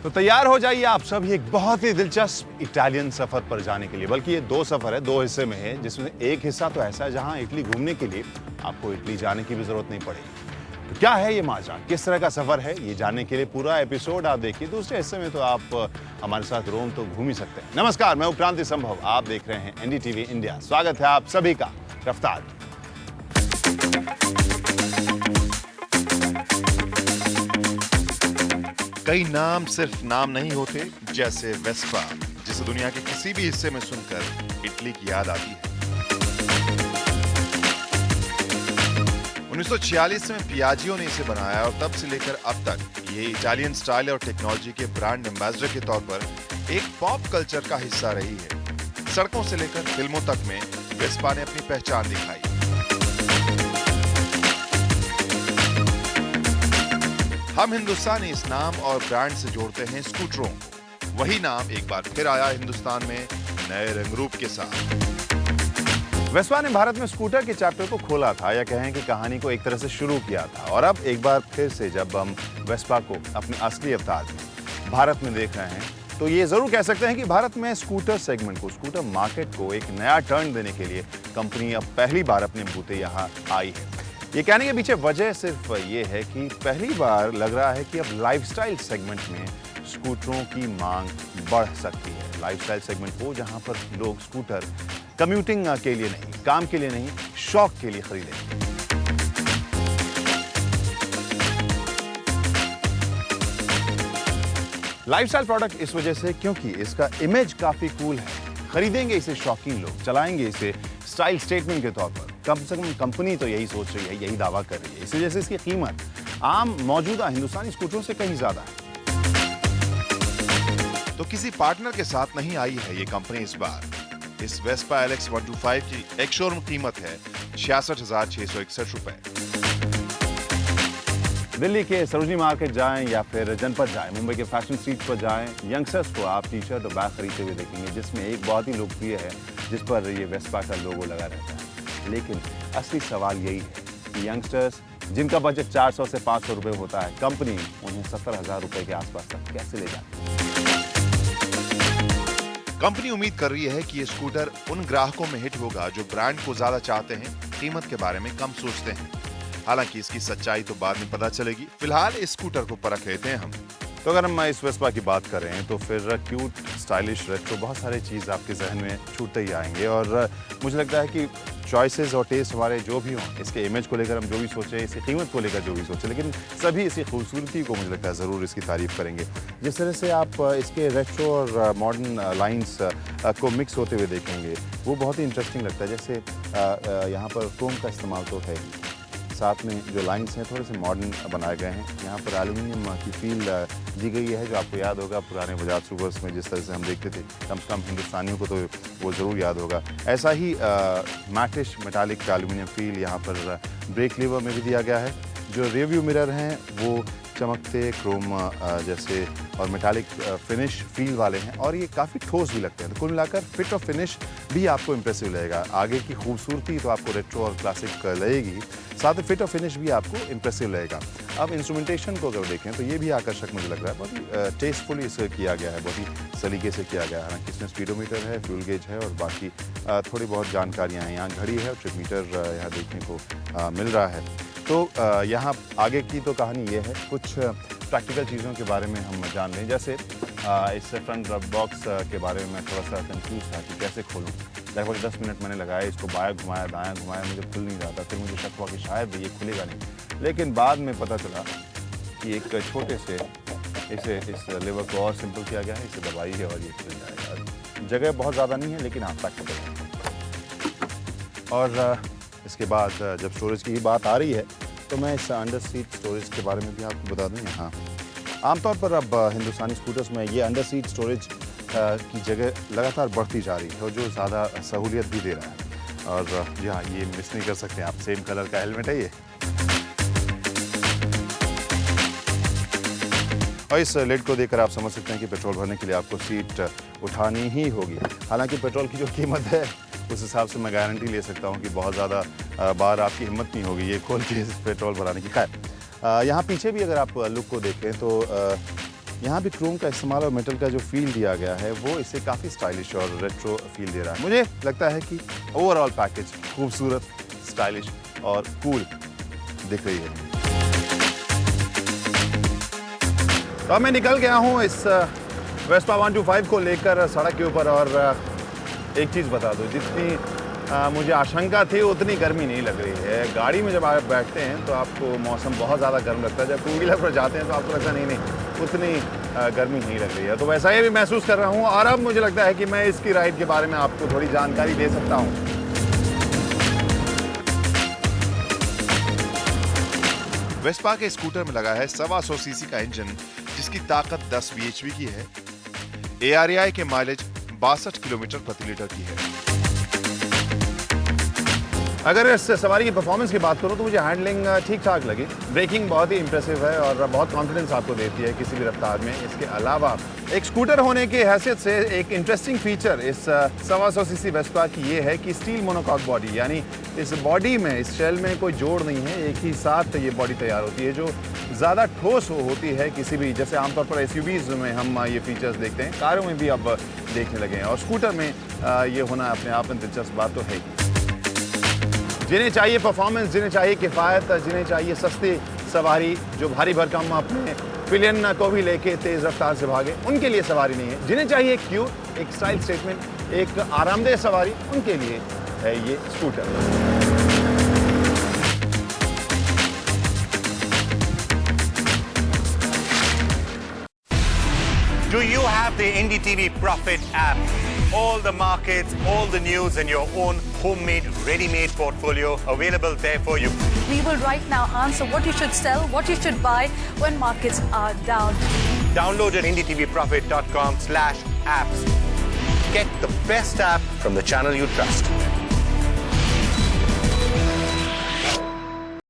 तो तैयार हो जाइए आप सब एक बहुत ही दिलचस्प इटालियन सफर पर जाने के लिए। बल्कि ये दो सफर है, दो हिस्से में है, जिसमें एक हिस्सा तो ऐसा है जहां इटली घूमने के लिए आपको इटली जाने की भी जरूरत नहीं पड़ेगी। तो क्या है ये माजरा, किस तरह का सफर है, ये जानने के लिए पूरा एपिसोड आप देखिए। दूसरे हिस्से में तो आप हमारे साथ रोम तो घूम ही सकते हैं। नमस्कार, मैं क्रांति संभव, आप देख रहे हैं एनडीटीवी इंडिया। स्वागत है आप सभी का रफ्तार। कई नाम सिर्फ नाम नहीं होते, जैसे वेस्पा, जिसे दुनिया के किसी भी हिस्से में सुनकर इटली की याद आती है। 1946 में पियाजियो ने इसे बनाया और तब से लेकर अब तक ये इटालियन स्टाइल और टेक्नोलॉजी के ब्रांड एम्बेसडर के तौर पर एक पॉप कल्चर का हिस्सा रही है। सड़कों से लेकर फिल्मों तक में वेस्पा ने अपनी पहचान दिखाई। हम हिंदुस्तानी इस नाम और ब्रांड से जोड़ते हैं स्कूटरों को। वही नाम एक बार फिर आया हिंदुस्तान में नए रंग रूप के साथ। वेस्पा ने भारत में स्कूटर के चैप्टर को खोला था, या कहें कि कहानी को एक तरह से शुरू किया था। और अब एक बार फिर से जब हम वेस्पा को अपने असली अवतार में भारत में देख रहे हैं, तो ये जरूर कह सकते हैं कि भारत में स्कूटर सेगमेंट को, स्कूटर मार्केट को एक नया टर्न देने के लिए कंपनी अब पहली बार अपने बूते यहाँ आई है। ये कहने के पीछे वजह सिर्फ ये है कि पहली बार लग रहा है कि अब लाइफस्टाइल सेगमेंट में स्कूटरों की मांग बढ़ सकती है। लाइफस्टाइल सेगमेंट वो जहां पर लोग स्कूटर कम्यूटिंग के लिए नहीं, काम के लिए नहीं, शौक के लिए खरीदें। लाइफस्टाइल प्रोडक्ट इस वजह से क्योंकि इसका इमेज काफी कूल है। खरीदेंगे इसे शौकीन लोग, चलाएंगे इसे स्टाइल स्टेटमेंट के तौर पर। कम से कम कंपनी तो यही सोच रही है, यही दावा कर रही है। इसी वजह से इसकी कीमत आम मौजूदा हिंदुस्तानी स्कूटरों से कहीं ज्यादा है। तो किसी पार्टनर के साथ नहीं आई है ये कंपनी इस बार। इस वेस्पा LX 125 की एक शोरूम कीमत है 66,661 रुपए। दिल्ली के सरोजनी मार्केट जाएं या फिर जनपद जाएं, मुंबई के फैशन स्ट्रीट पर जाएं, यंगस्टर्स को आप टी शर्ट और बैग खरीदते हुए देखेंगे, जिसमें एक बहुत ही लोकप्रिय है जिस पर ये वेस्पा का लोगो लगा रहता है। लेकिन असली सवाल यही है कि यंगस्टर्स जिनका बजट 400 से 500 रुपए होता है, कंपनी उन्हें 70,000 रुपए के आसपास तक कैसे ले जाती है। कंपनी उम्मीद कर रही है कि ये स्कूटर उन ग्राहकों में हिट होगा जो ब्रांड को ज्यादा चाहते हैं, कीमत के बारे में कम सोचते हैं। हालांकि इसकी सच्चाई तो बाद में पता चलेगी। फिलहाल इस स्कूटर को परख लेते हैं हम। तो अगर हम इस वेस्पा की बात करें तो फिर क्यूट, स्टाइलिश, रेट्रो, बहुत सारे चीज़ आपके जहन में छूटते ही आएंगे। और मुझे लगता है कि चॉइसेस और टेस्ट हमारे जो भी हों, इसके इमेज को लेकर हम जो भी सोचें, इसकी कीमत को लेकर जो भी सोचें, लेकिन सभी इसकी खूबसूरती को मुझे लगता है ज़रूर इसकी तारीफ़ करेंगे। जिस तरह से आप इसके रेट्रो और मॉडर्न लाइंस को मिक्स होते हुए देखेंगे, वो बहुत ही इंटरेस्टिंग लगता है। जैसे यहाँ पर क्रोम का इस्तेमाल तो है, साथ में जो लाइंस हैं थोड़े से मॉडर्न बनाए गए हैं। यहाँ पर एल्युमिनियम की फील दी गई है, जो आपको याद होगा पुराने बजाज सुपर्स में जिस तरह से हम देखते थे। कम से कम हिंदुस्तानियों को तो वो ज़रूर याद होगा। ऐसा ही मैटिश मेटालिक एल्युमिनियम फील यहाँ पर ब्रेक लीवर में भी दिया गया है। जो रियरव्यू मिरर हैं वो चमकते क्रोम जैसे और मेटालिक फिनिश फील वाले हैं, और ये काफ़ी ठोस भी लगते हैं। तो कुल मिलाकर फिट और फिनिश भी आपको इम्प्रेसिव लगेगा। आगे की खूबसूरती तो आपको रेट्रो और क्लासिक लगेगी, साथ ही फिट और फिनिश भी आपको इम्प्रेसिव लगेगा। अब इंस्ट्रूमेंटेशन को अगर देखें तो ये भी आकर्षक मुझे लग रहा है। बहुत ही टेस्टफुली इसे किया गया है, बहुत ही सलीके से किया गया है। इसमें स्पीडोमीटर है, फ्यूल गेज है और बाकी थोड़ी बहुत जानकारियाँ हैं। यहाँ घड़ी है और ट्रिप मीटर यहाँ देखने को मिल रहा है। तो यहाँ आगे की तो कहानी ये है। कुछ प्रैक्टिकल चीज़ों के बारे में हम जान लें। जैसे इस फ्रंट बॉक्स के बारे में मैं थोड़ा सा कंफ्यूज था कि कैसे खोलूँ। लगभग 10 मिनट मैंने लगाया, इसको बायां घुमाया, दायां घुमाया, मुझे खुल नहीं रहा था। फिर मुझे शक हुआ कि शायद ये खुलेगा नहीं, लेकिन बाद में पता चला कि एक छोटे से इस लेवर को और सिंपल किया गया है। इसे दबाइए और ये खुल जाएगा। जगह बहुत ज़्यादा नहीं है, लेकिन आप तक पड़ेगा। और इसके बाद जब स्टोरेज की बात आ रही है तो मैं इस अंडर सीट स्टोरेज के बारे में भी आपको बता दूँ। यहाँ आमतौर पर अब हिंदुस्तानी स्कूटर्स में ये अंडर सीट स्टोरेज की जगह लगातार बढ़ती जा रही है, और जो ज़्यादा सहूलियत भी दे रहा है। और जी हाँ, ये मिस नहीं कर सकते आप। सेम कलर का हेलमेट है ये। और इस लेड को देखकर आप समझ सकते हैं कि पेट्रोल भरने के लिए आपको सीट उठानी ही होगी। हालांकि पेट्रोल की जो कीमत है उस हिसाब से मैं गारंटी ले सकता हूं कि बहुत ज़्यादा बार आपकी हिम्मत नहीं होगी ये खोल के पेट्रोल भराने की। खैर, यहाँ पीछे भी अगर आप लुक को देखें तो यहाँ भी क्रोम का इस्तेमाल और मेटल का जो फील दिया गया है वो इसे काफ़ी स्टाइलिश और रेट्रो फील दे रहा है। मुझे लगता है कि ओवरऑल पैकेज खूबसूरत, स्टाइलिश और कूल दिख रही है। तो अब मैं निकल गया हूँ इस वेस्पा 125 को लेकर सड़क के ऊपर, और एक चीज़ बता दो, जितनी मुझे आशंका थी उतनी गर्मी नहीं लग रही है। गाड़ी में जब आप बैठते हैं तो आपको मौसम बहुत ज़्यादा गर्म लगता है, जब टू व्हीलर पर जाते हैं तो आपको लगता नहीं उतनी गर्मी नहीं लग रही है। तो वैसा ही भी महसूस कर रहा हूँ, और अब मुझे लगता है कि मैं इसकी राइड के बारे में आपको थोड़ी जानकारी दे सकता हूँ। वेस्पा के स्कूटर में लगा है 125 सीसी का इंजन, जिसकी ताकत 10 bhp की है। ARAI के माइलेज 62 किलोमीटर प्रति लीटर की है। अगर इस सवारी की परफॉर्मेंस की बात करूं तो मुझे हैंडलिंग ठीक ठाक लगी। ब्रेकिंग बहुत ही इंप्रेसिव है और बहुत कॉन्फिडेंस आपको देती है किसी भी रफ्तार में। इसके अलावा एक स्कूटर होने की हैसियत से एक इंटरेस्टिंग फीचर इस 125 सीसी वेस्पा की ये है कि स्टील मोनोकॉक बॉडी, यानी इस बॉडी में, इस शेल में कोई जोड़ नहीं है, एक ही साथ ये बॉडी तैयार होती है, जो ज़्यादा ठोस होती है किसी भी, जैसे आमतौर पर SUVs में हम ये फीचर्स देखते हैं, कारों में भी अब देखने लगे हैं, और स्कूटर में ये होना अपने आप में दिलचस्प बात तो है ही। जिन्हें चाहिए परफॉर्मेंस, जिन्हें चाहिए किफ़ायत, जिन्हें चाहिए सस्ती सवारी जो भारी भरकम अपने पिलियन को भी लेके तेज़ रफ्तार से भागे, उनके लिए सवारी नहीं है। जिन्हें चाहिए एक क्यूट, एक स्टाइल स्टेटमेंट, एक आरामदेह सवारी, उनके लिए है ये scooter. Do you have the NDTV Profit app? All the markets, all the news, and your own homemade, ready-made portfolio available there for you. We will right now answer what you should sell, what you should buy when markets are down. Download at ndtvprofit.com/apps. Get the best app from the channel you trust.